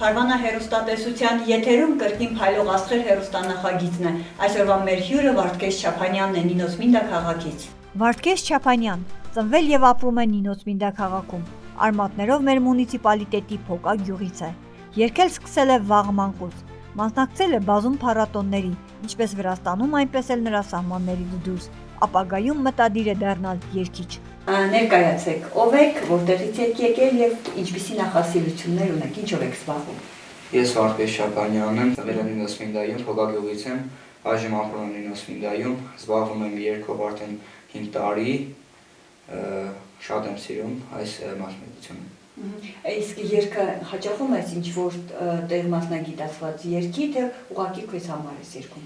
Հարվանա հեռուստատեսության եթերում կրկին փայլող աստղեր հեռուստանախագիծն է։ Այսօրվա մեր հյուրը Վարդգես Չափանյանն է Նինոց Մինդա քաղաքից։ Վարդգես Չափանյան ծնվել եւ ապրում է Նինոց Մինդա քաղաքում։ Արմատներով մեր մունիցիպալիտետի Փոկա գյուղից է։ Երգել սկսել է վաղ մանկուց։ Մասնակցել է բազում փառատոների, ինչպես Վրաստանում, այնպես էլ նրա սահմաններից դուրս։ Ապագայում մտադիր է դառնալ երգիչ։ Ներկայացեք, ով եք, որտեղից եք եկել եւ ինչպիսի նախասիրություններ ունեք, ինչով եք զբաղվում։ Ես Վարդգես Չափանյանն եմ, ծնվել եմ Նինոց Մինդայում, Փոկա գյուղից եմ, այժմ ապրում եմ Նինոց Մինդայում, զբաղվում եմ երգով արդեն 5 տարի, շատ եմ սիրում այս մասնագիտությունը։ Իսկ երգը հաճախում ես ինչ-որ տեղ մասնագիտացված երգի, թե ուղղակի քեզ համար ես երգում։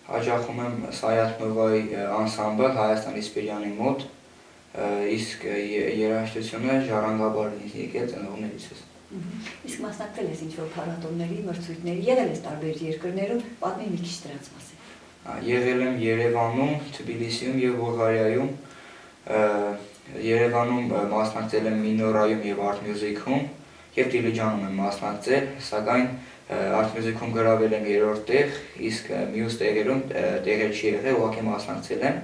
Հաճախում եմ Սայաթ Նովայի անսամբլ Հայաստանի Սպիրյանի մոտ, իսկ երաժշտությունը ժառանգաբար եկել ծնողներիցս։ Իսկ մասնակցել ես ինչ-որ փառատոների, մրցույթների, եղել ես տարբեր երկրներում, պատմի մի քիչ դրանց մասին։ Եղել եմ Երևանում, Թբիլիսիում եւ Բուլղարիայում, Երևանում մասնակցել եմ Մինորայում եւ Art Music-ում եւ Դիլիջանում եմ մասնակցել, սակայն Art Music-ում գրավել եմ 3-րդ տեղ, իսկ մյուս տեղերում տեղեր չի եղել, ուղղակի մասնակցել եմ,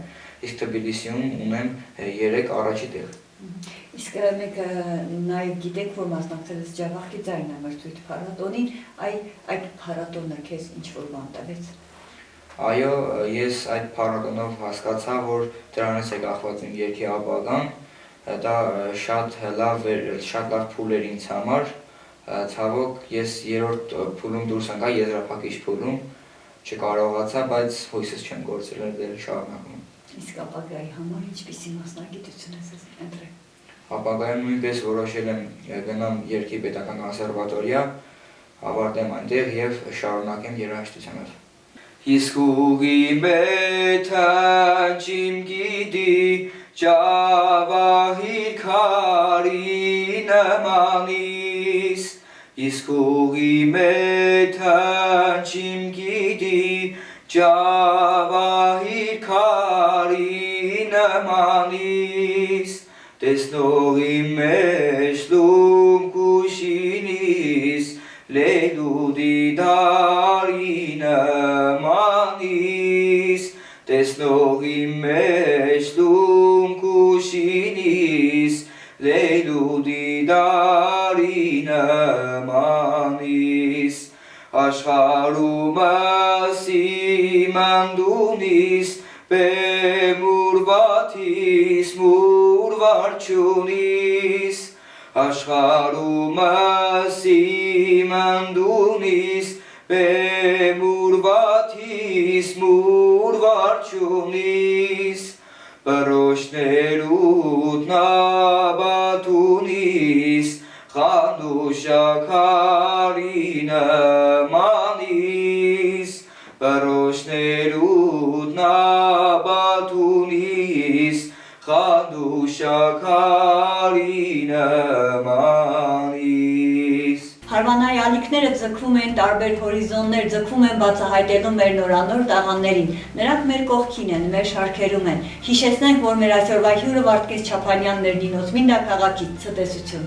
իսկ Թբիլիսիում ունեմ 3 առաջի տեղ։ Իսկ մեկը նաև գիտեք, որ մասնակցել ես Ջավախքի ձայնամրցույթ փառատոնին, այդ փառատոնը քեզ ինչ-որ բան տվեց։ Այո, ես այդ փառատոնով հասկացա, որ դրանից է կախված իմ երգի ապագան, դա շատ լավ փուլ էր ինձ համար, ցավոք ես 3-րդ փուլում դուրս ընկա եզրափակիչ փուլում, չկարողացա, բայց հույսս չեմ կորցրել, դեռ շարունակում եմ։ Իսկ ապագայի համար ինչպիսի մասնագիտություն ես ընտրել։ Ապագայում նույնպես որոշել եմ գնամ երգի պետական կոնսերվատորիա, ավարտեմ այնտեղ եւ շարունակեմ երաժշտությանով։ Իսկ ուղի մեթան չիմ գիտի ճավահիր քարի նմանիս, իսկ ուղի մեթան չիմ գիտի ճավահիր քարի նմանիս, տեսնողի մեջ լում կուշինիս, լեյլու դիդարի նմանիս, տեսնողի մեջ լում կուշինիս, լեյլու դիդարի նմանիս, աշխարհումս իմ անդունիս, բեմուրվաթիս մուրվար չունիս, աշխարհումս իմ անդունիս, բեմուրվաթիս մուրվար չունիս, բրոշներուտ նաբատունիս, խանդուշաքարի նմանիս, բրոշներուտ նաբատունիս, խանդուշաքարի նմանիս։ Հարվանայի ալիքները ձգվում են տարբեր հորիզոններ, ձգվում են բացահայտելու մեր նորանոր տաղաններին։ Նրանք մեր կողքին են, մեր շարքերում են։ Հիշեցնենք, որ մեր այսօրվա հյուրը Վարդգես Չափանյանն էր Նինոց Մինդա քաղաքից, ցտեսություն։